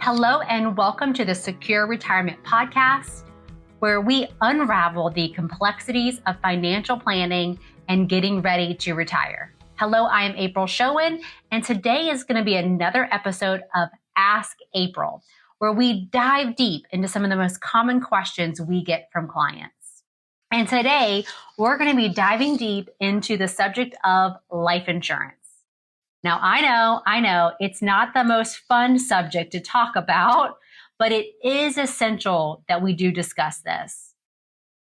Hello and welcome to the Secure Retirement Podcast, where we unravel the complexities of financial planning and getting ready to retire. Hello, I am April Schoen, and today is going to be another episode of Ask April, where we dive deep into some of the most common questions we get from clients. And today, we're going to be diving deep into the subject of life insurance. Now, I know, it's not the most fun subject to talk about, but it is essential that we do discuss this.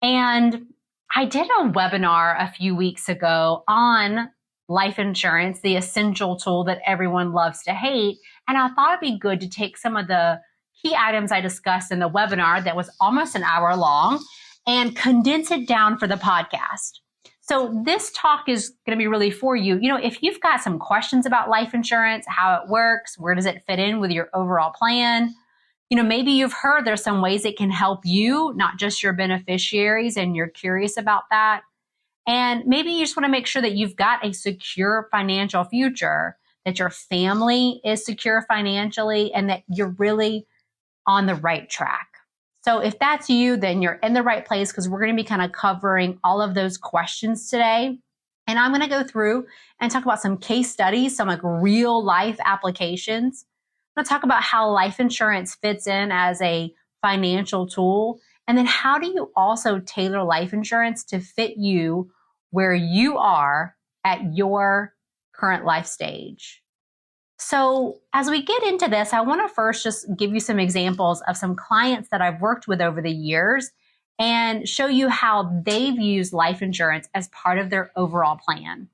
And I did a webinar a few weeks ago on life insurance, the essential tool that everyone loves to hate. And I thought it'd be good to take some of the key items I discussed in the webinar that was almost an hour long and condense it down for the podcast. So this talk is going to be really for you. If you've got some questions about life insurance, how it works, where does it fit in with your overall plan? Maybe you've heard there's some ways it can help you, not just your beneficiaries, and you're curious about that. And maybe you just want to make sure that you've got a secure financial future, that your family is secure financially, and that you're really on the right track. So if that's you, then you're in the right place, because we're going to be kind of covering all of those questions today. And I'm going to go through and talk about some case studies, some real life applications. I'm going to talk about how life insurance fits in as a financial tool. And then how do you also tailor life insurance to fit you where you are at your current life stage. So as we get into this, I want to first just give you some examples of some clients that I've worked with over the years and show you how they've used life insurance as part of their overall plan.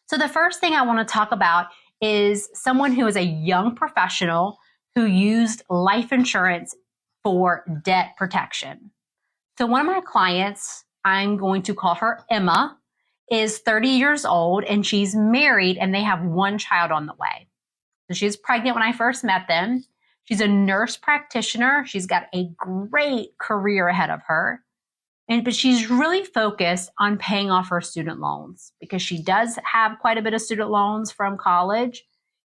So the first thing I want to talk about is someone who is a young professional who used life insurance for debt protection. So one of my clients, I'm going to call her Emma, is 30 years old and she's married and they have one child on the way. So she's pregnant when I first met them. She's a nurse practitioner. She's got a great career ahead of her. But she's really focused on paying off her student loans because she does have quite a bit of student loans from college.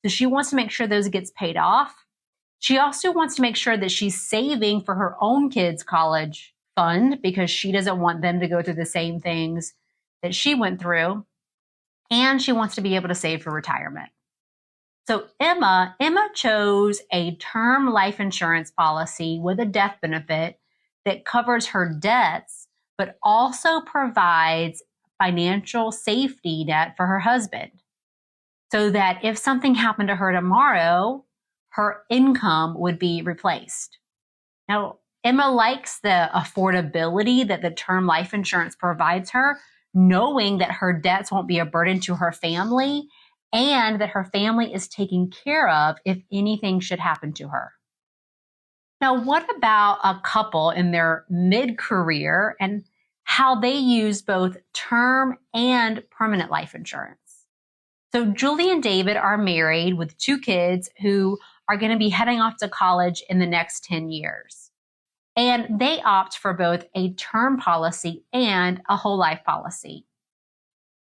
So she wants to make sure those gets paid off. She also wants to make sure that she's saving for her own kids' college fund because she doesn't want them to go through the same things that she went through. And she wants to be able to save for retirement. So Emma chose a term life insurance policy with a death benefit that covers her debts, but also provides financial safety net for her husband so that if something happened to her tomorrow, her income would be replaced. Now, Emma likes the affordability that the term life insurance provides her, knowing that her debts won't be a burden to her family and that her family is taken care of if anything should happen to her. Now, what about a couple in their mid-career and how they use both term and permanent life insurance? So Julian and David are married with 2 kids who are going to be heading off to college in the next 10 years. And they opt for both a term policy and a whole life policy.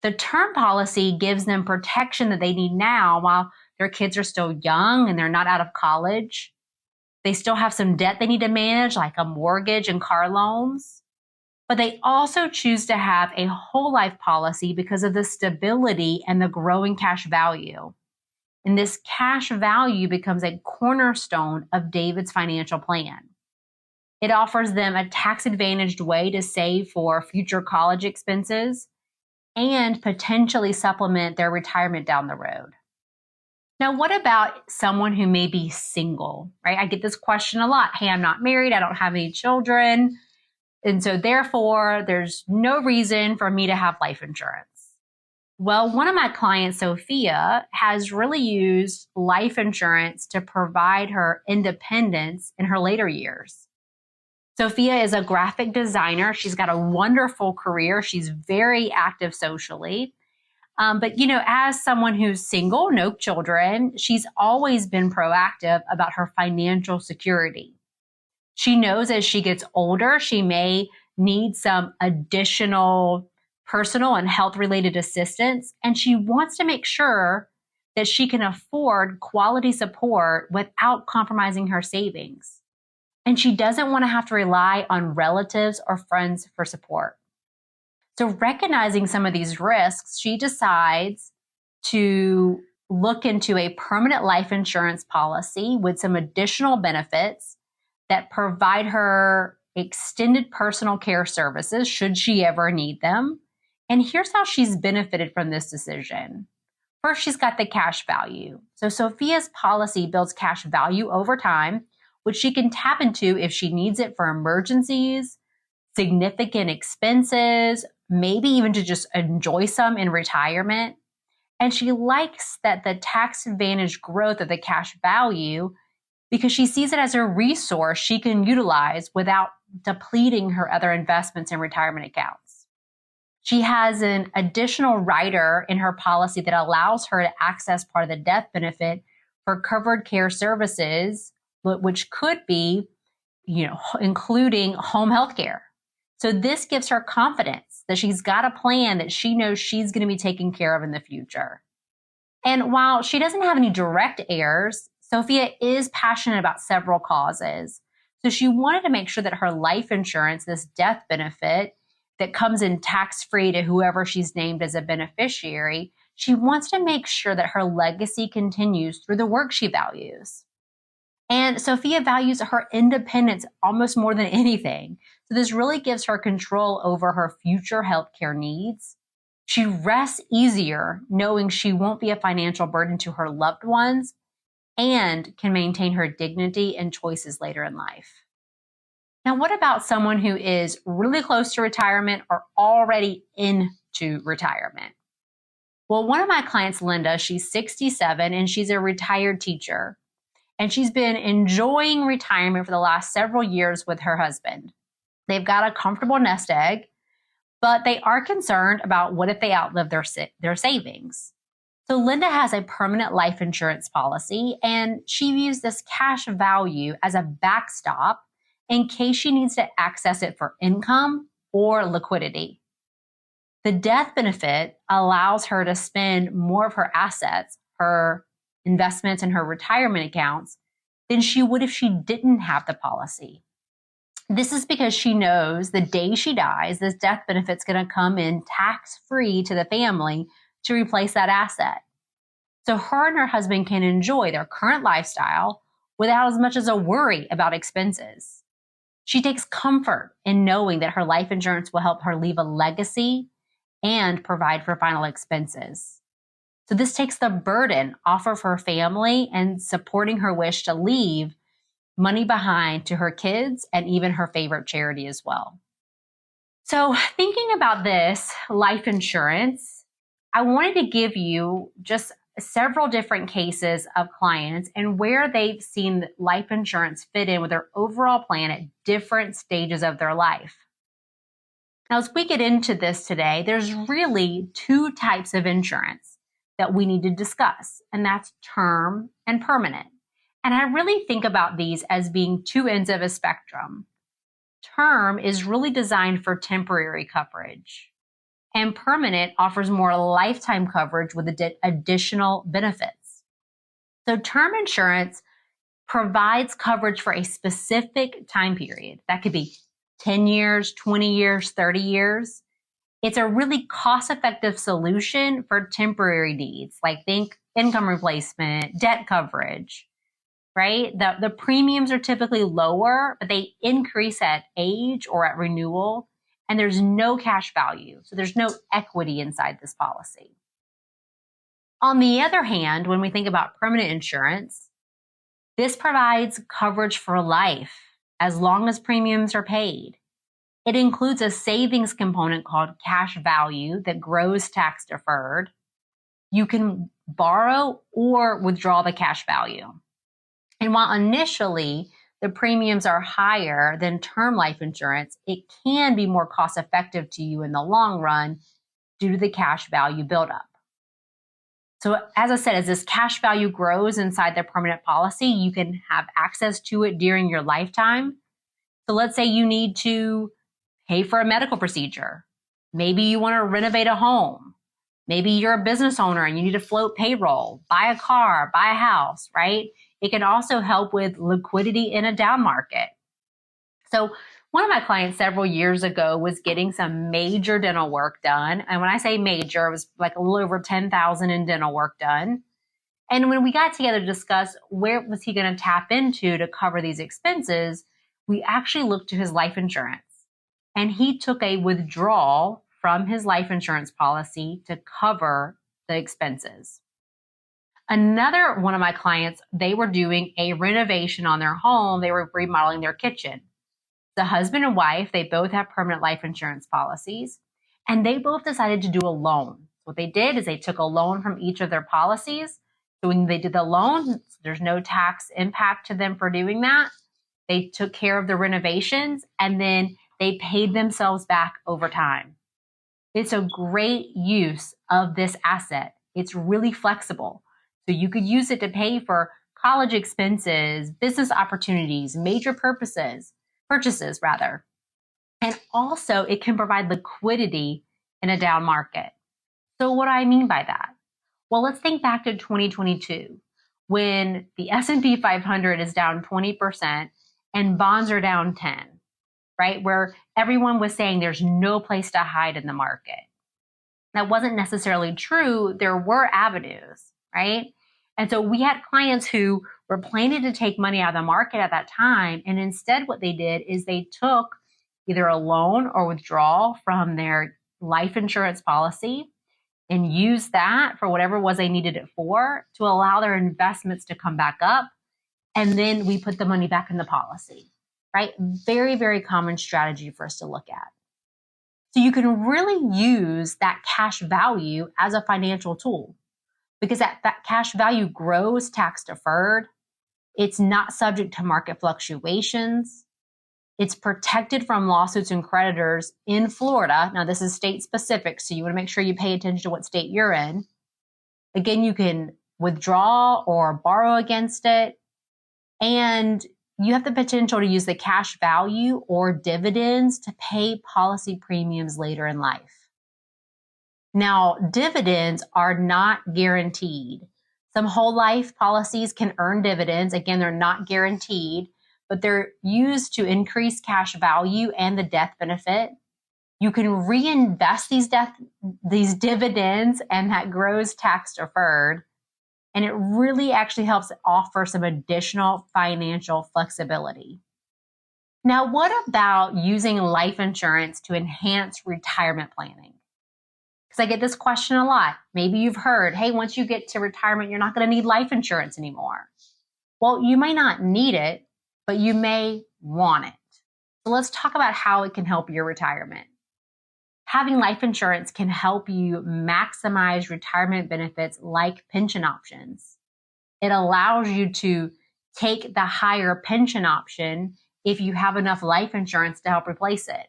The term policy gives them protection that they need now while their kids are still young and they're not out of college. They still have some debt they need to manage, like a mortgage and car loans. But they also choose to have a whole life policy because of the stability and the growing cash value. And this cash value becomes a cornerstone of David's financial plan. It offers them a tax-advantaged way to save for future college expenses and potentially supplement their retirement down the road. Now, what about someone who may be single, right? I get this question a lot. Hey, I'm not married. I don't have any children. And so therefore, there's no reason for me to have life insurance. Well, one of my clients, Sophia, has really used life insurance to provide her independence in her later years. Sophia is a graphic designer. She's got a wonderful career. She's very active socially. But as someone who's single, no children, she's always been proactive about her financial security. She knows as she gets older, she may need some additional personal and health-related assistance, and she wants to make sure that she can afford quality support without compromising her savings. And she doesn't want to have to rely on relatives or friends for support. So recognizing some of these risks, she decides to look into a permanent life insurance policy with some additional benefits that provide her extended personal care services should she ever need them. And here's how she's benefited from this decision. First, she's got the cash value. So Sophia's policy builds cash value over time, which she can tap into if she needs it for emergencies, significant expenses, maybe even to just enjoy some in retirement. And she likes that the tax advantage growth of the cash value because she sees it as a resource she can utilize without depleting her other investments and retirement accounts. She has an additional rider in her policy that allows her to access part of the death benefit for covered care services, which could be, including home health care. So this gives her confidence that she's got a plan that she knows she's going to be taken care of in the future. And while she doesn't have any direct heirs, Sophia is passionate about several causes. So she wanted to make sure that her life insurance, this death benefit that comes in tax-free to whoever she's named as a beneficiary, she wants to make sure that her legacy continues through the work she values. And Sophia values her independence almost more than anything. So this really gives her control over her future healthcare needs. She rests easier knowing she won't be a financial burden to her loved ones and can maintain her dignity and choices later in life. Now, what about someone who is really close to retirement or already into retirement? Well, one of my clients, Linda, she's 67 and she's a retired teacher. And she's been enjoying retirement for the last several years with her husband. They've got a comfortable nest egg, but they are concerned about what if they outlive their savings. So Linda has a permanent life insurance policy, and she views this cash value as a backstop in case she needs to access it for income or liquidity. The death benefit allows her to spend more of her assets, her investments in her retirement accounts, than she would if she didn't have the policy. This is because she knows the day she dies, this death benefit's going to come in tax-free to the family to replace that asset. So her and her husband can enjoy their current lifestyle without as much as a worry about expenses. She takes comfort in knowing that her life insurance will help her leave a legacy and provide for final expenses. So this takes the burden off of her family and supporting her wish to leave money behind to her kids and even her favorite charity as well. So thinking about this life insurance, I wanted to give you just several different cases of clients and where they've seen life insurance fit in with their overall plan at different stages of their life. Now, as we get into this today, there's really two types of insurance that we need to discuss, and that's term and permanent. And I really think about these as being two ends of a spectrum. Term is really designed for temporary coverage, and permanent offers more lifetime coverage with additional benefits. So term insurance provides coverage for a specific time period. That could be 10 years, 20 years, 30 years. It's a really cost-effective solution for temporary needs, like think income replacement, debt coverage, right? The premiums are typically lower, but they increase at age or at renewal, and there's no cash value. So there's no equity inside this policy. On the other hand, when we think about permanent insurance, this provides coverage for life as long as premiums are paid. It includes a savings component called cash value that grows tax deferred. You can borrow or withdraw the cash value. And while initially the premiums are higher than term life insurance, it can be more cost effective to you in the long run due to the cash value buildup. So as I said, as this cash value grows inside the permanent policy, you can have access to it during your lifetime. So let's say you need to pay for a medical procedure. Maybe you want to renovate a home. Maybe you're a business owner and you need to float payroll, buy a car, buy a house, right? It can also help with liquidity in a down market. So one of my clients several years ago was getting some major dental work done. And when I say major, it was like a little over $10,000 in dental work done. And when we got together to discuss where was he going to tap into to cover these expenses, we actually looked to his life insurance. And he took a withdrawal from his life insurance policy to cover the expenses. Another one of my clients, they were doing a renovation on their home. They were remodeling their kitchen. The husband and wife, they both have permanent life insurance policies, and they both decided to do a loan. What they did is they took a loan from each of their policies. So when they did the loan, there's no tax impact to them for doing that. They took care of the renovations, and then they paid themselves back over time. It's a great use of this asset. It's really flexible. So you could use it to pay for college expenses, business opportunities, major purchases, and also it can provide liquidity in a down market. So what do I mean by that? Well, let's think back to 2022 when the S&P 500 is down 20% and bonds are down 10, right? Where everyone was saying there's no place to hide in the market. That wasn't necessarily true. There were avenues, right? And so we had clients who were planning to take money out of the market at that time. And instead what they did is they took either a loan or withdrawal from their life insurance policy and used that for whatever it was they needed it for to allow their investments to come back up. And then we put the money back in the policy, right? Very, very common strategy for us to look at. So you can really use that cash value as a financial tool because that cash value grows tax deferred. It's not subject to market fluctuations. It's protected from lawsuits and creditors in Florida. Now, this is state specific, so you want to make sure you pay attention to what state you're in. Again, you can withdraw or borrow against it. And you have the potential to use the cash value or dividends to pay policy premiums later in life. Now, dividends are not guaranteed. Some whole life policies can earn dividends. Again, they're not guaranteed, but they're used to increase cash value and the death benefit. You can reinvest these dividends, and that grows tax deferred. And it really actually helps offer some additional financial flexibility. Now, what about using life insurance to enhance retirement planning? Because I get this question a lot. Maybe you've heard, hey, once you get to retirement, you're not going to need life insurance anymore. Well, you may not need it, but you may want it. So let's talk about how it can help your retirement. Having life insurance can help you maximize retirement benefits like pension options. It allows you to take the higher pension option if you have enough life insurance to help replace it.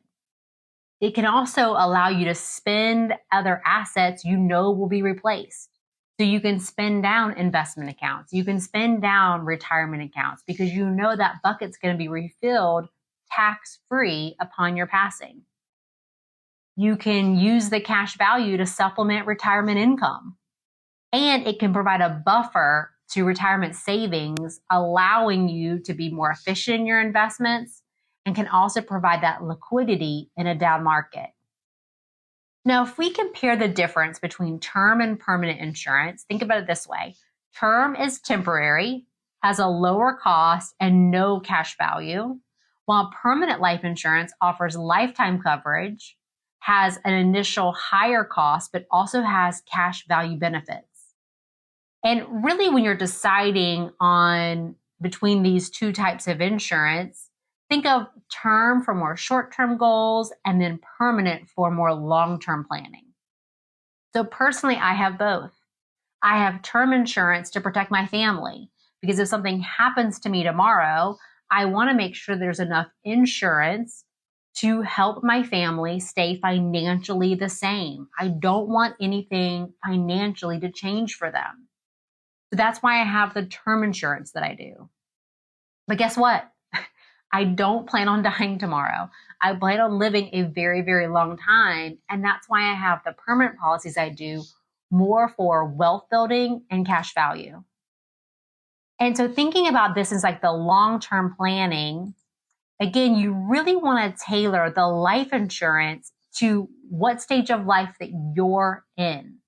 It can also allow you to spend other assets you know will be replaced. So you can spend down investment accounts. You can spend down retirement accounts because you know that bucket's going to be refilled tax-free upon your passing. You can use the cash value to supplement retirement income. And it can provide a buffer to retirement savings, allowing you to be more efficient in your investments, and can also provide that liquidity in a down market. Now, if we compare the difference between term and permanent insurance, think about it this way. Term is temporary, has a lower cost, and no cash value, while permanent life insurance offers lifetime coverage, has an initial higher cost, but also has cash value benefits. And really, when you're deciding on between these two types of insurance, think of term for more short-term goals and then permanent for more long-term planning. So personally, I have both. I have term insurance to protect my family because if something happens to me tomorrow, I want to make sure there's enough insurance to help my family stay financially the same. I don't want anything financially to change for them. So that's why I have the term insurance that I do. But guess what? I don't plan on dying tomorrow. I plan on living a very, very long time. And that's why I have the permanent policies I do more for wealth building and cash value. And so thinking about this is like the long-term planning. Again, you really want to tailor the life insurance to what stage of life that you're in.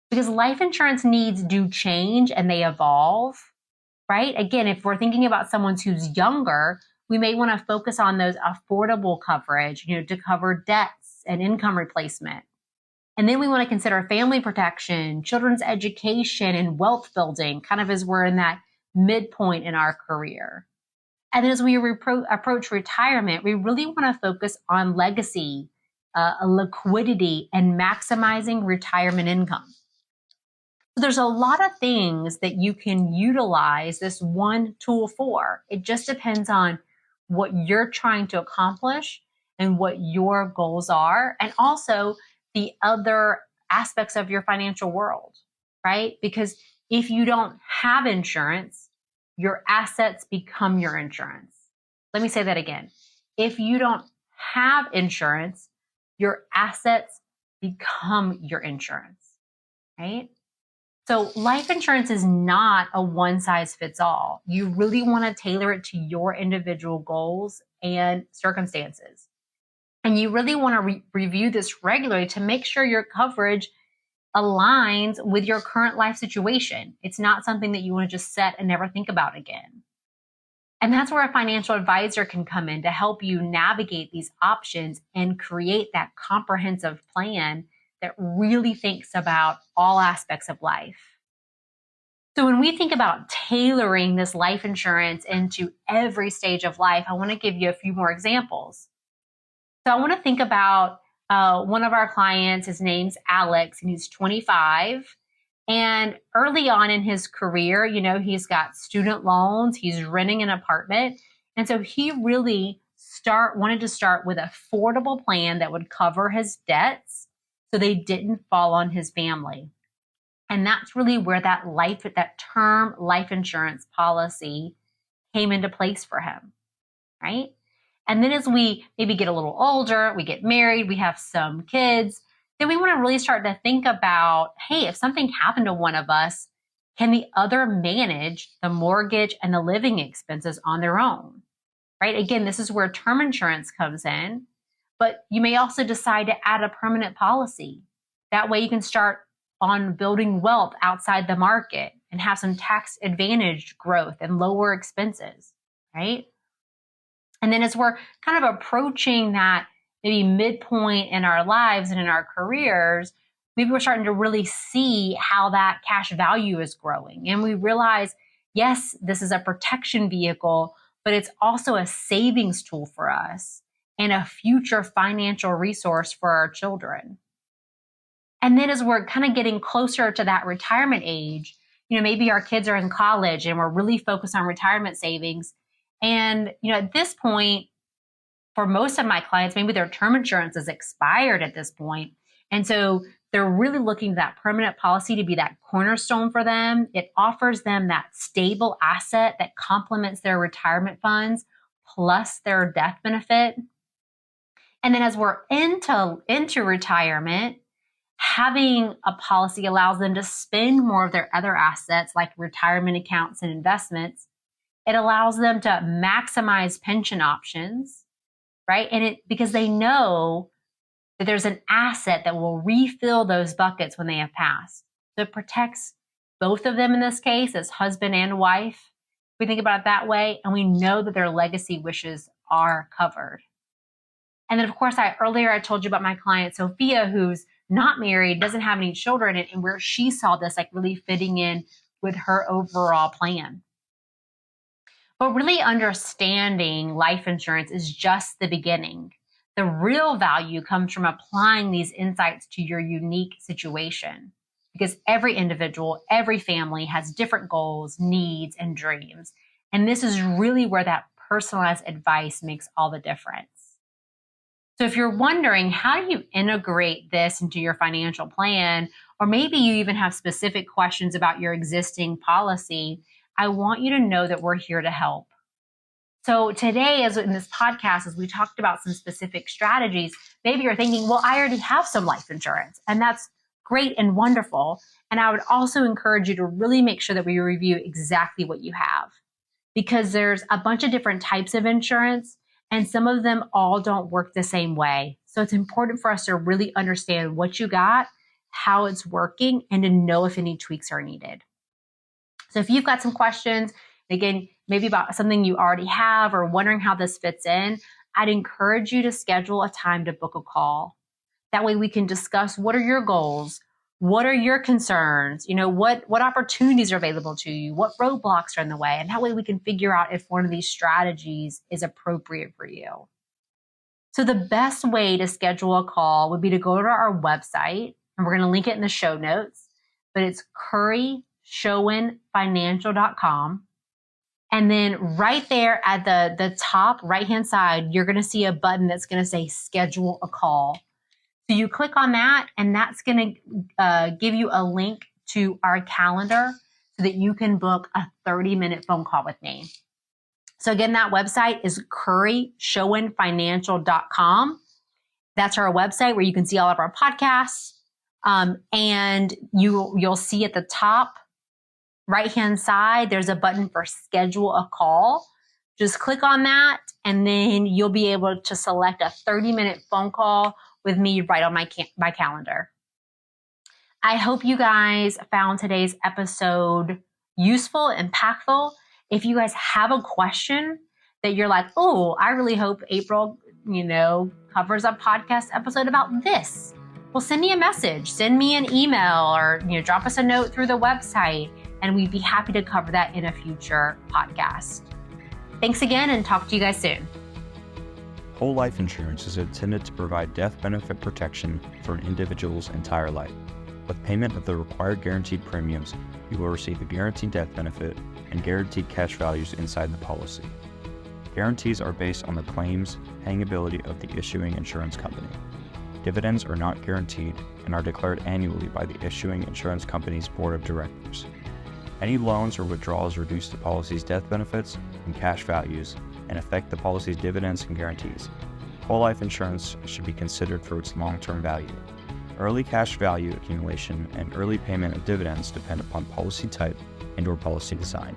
Because life insurance needs do change and they evolve, right? Again, if we're thinking about someone who's younger, we may want to focus on those affordable coverage, to cover debts and income replacement. And then we want to consider family protection, children's education, and wealth building, kind of as we're in that midpoint in our career. And then as we approach retirement, we really want to focus on legacy, liquidity, and maximizing retirement income. So there's a lot of things that you can utilize this one tool for. It just depends on what you're trying to accomplish and what your goals are, and also the other aspects of your financial world, right? Because if you don't have insurance, your assets become your insurance. Let me say that again. If you don't have insurance, your assets become your insurance, right? So life insurance is not a one-size-fits-all. You really want to tailor it to your individual goals and circumstances. And you really want to review this regularly to make sure your coverage aligns with your current life situation. It's not something that you want to just set and never think about again. And that's where a financial advisor can come in to help you navigate these options and create that comprehensive plan that really thinks about all aspects of life. So when we think about tailoring this life insurance into every stage of life, I want to give you a few more examples. So I want to think about one of our clients. His name's Alex, and he's 25. And early on in his career, he's got student loans, he's renting an apartment. And so he really wanted to start with an affordable plan that would cover his debts so they didn't fall on his family. And that's really where that term life insurance policy came into place for him, right? And then as we maybe get a little older, we get married, we have some kids, then we want to really start to think about, hey, if something happened to one of us, can the other manage the mortgage and the living expenses on their own, right? Again, this is where term insurance comes in, but you may also decide to add a permanent policy. That way you can start on building wealth outside the market and have some tax advantaged growth and lower expenses, right? And then as we're kind of approaching that maybe midpoint in our lives and in our careers, maybe we're starting to really see how that cash value is growing. And we realize, yes, this is a protection vehicle, but it's also a savings tool for us and a future financial resource for our children. And then as we're kind of getting closer to that retirement age, maybe our kids are in college and we're really focused on retirement savings. And, at this point, for most of my clients, maybe their term insurance is expired at this point. And so they're really looking at that permanent policy to be that cornerstone for them. It offers them that stable asset that complements their retirement funds plus their death benefit. And then as we're into retirement, having a policy allows them to spend more of their other assets like retirement accounts and investments. It allows them to maximize pension options, right? And because they know that there's an asset that will refill those buckets when they have passed. So it protects both of them in this case as husband and wife. We think about it that way, and we know that their legacy wishes are covered. And then, of course, earlier I told you about my client, Sophia, who's not married, doesn't have any children, and where she saw this like really fitting in with her overall plan. But really understanding life insurance is just the beginning. The real value comes from applying these insights to your unique situation, because every individual, every family has different goals, needs, and dreams. And this is really where that personalized advice makes all the difference. So if you're wondering, how do you integrate this into your financial plan, or maybe you even have specific questions about your existing policy, I want you to know that we're here to help. So today, as in this podcast, as we talked about some specific strategies, maybe you're thinking, well, I already have some life insurance, and that's great and wonderful. And I would also encourage you to really make sure that we review exactly what you have, because there's a bunch of different types of insurance and some of them all don't work the same way. So it's important for us to really understand what you got, how it's working, and to know if any tweaks are needed. So if you've got some questions, again, maybe about something you already have or wondering how this fits in, I'd encourage you to schedule a time to book a call. That way we can discuss what are your goals, what are your concerns, what opportunities are available to you, what roadblocks are in the way, and that way we can figure out if one of these strategies is appropriate for you. So the best way to schedule a call would be to go to our website, and we're going to link it in the show notes, but it's curryschoenfinancial.com. And then right there at the top right-hand side, you're going to see a button that's going to say schedule a call. So you click on that, and that's going to give you a link to our calendar so that you can book a 30-minute phone call with me. So again, that website is curryschoenfinancial.com. That's our website where you can see all of our podcasts. And you'll see at the top right-hand side, there's a button for schedule a call. Just click on that, and then you'll be able to select a 30-minute phone call with me right on my calendar. I hope you guys found today's episode useful, impactful. If you guys have a question that you're like, oh, I really hope April, covers a podcast episode about this, well, send me a message, send me an email, or drop us a note through the website, and we'd be happy to cover that in a future podcast. Thanks again, and talk to you guys soon. Whole life insurance is intended to provide death benefit protection for an individual's entire life. With payment of the required guaranteed premiums, you will receive a guaranteed death benefit and guaranteed cash values inside the policy. Guarantees are based on the claims paying ability of the issuing insurance company. Dividends are not guaranteed and are declared annually by the issuing insurance company's board of directors. Any loans or withdrawals reduce the policy's death benefits and cash values and affect the policy's dividends and guarantees. Whole life insurance should be considered for its long-term value. Early cash value accumulation and early payment of dividends depend upon policy type and/or policy design,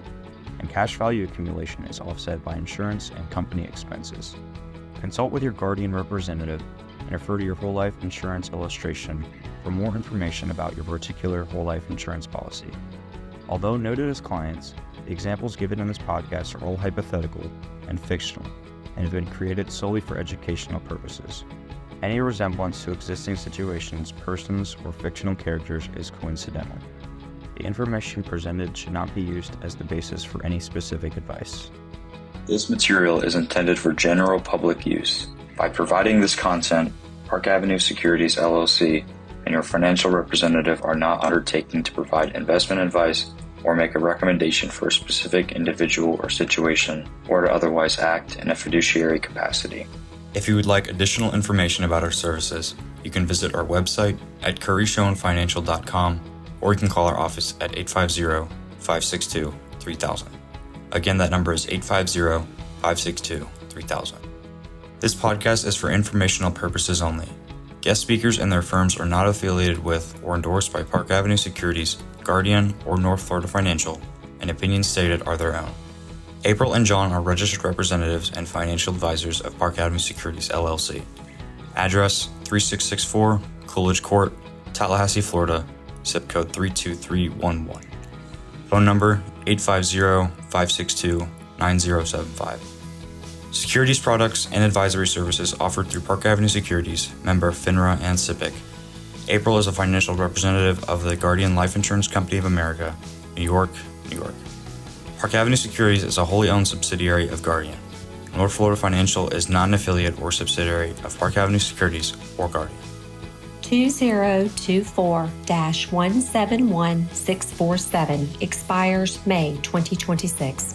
and cash value accumulation is offset by insurance and company expenses. Consult with your guardian representative and refer to your whole life insurance illustration for more information about your particular whole life insurance policy. Although noted as clients, the examples given in this podcast are all hypothetical and fictional and have been created solely for educational purposes. Any resemblance to existing situations, persons, or fictional characters is coincidental. The information presented should not be used as the basis for any specific advice. This material is intended for general public use. By providing this content, Park Avenue Securities LLC and your financial representative are not undertaking to provide investment advice or make a recommendation for a specific individual or situation, or to otherwise act in a fiduciary capacity. If you would like additional information about our services, you can visit our website at curryschoenfinancial.com, or you can call our office at 850-562-3000. Again, that number is 850-562-3000. This podcast is for informational purposes only. Guest speakers and their firms are not affiliated with or endorsed by Park Avenue Securities, Guardian, or North Florida Financial, and opinions stated are their own. April and John are registered representatives and financial advisors of Park Avenue Securities, LLC. Address 3664 Coolidge Court, Tallahassee, Florida, zip code 32311. Phone number 850-562-9075. Securities products and advisory services offered through Park Avenue Securities, member FINRA and SIPC. April is a financial representative of the Guardian Life Insurance Company of America, New York, New York. Park Avenue Securities is a wholly owned subsidiary of Guardian. North Florida Financial is not an affiliate or subsidiary of Park Avenue Securities or Guardian. 2024-171647 expires May 2026.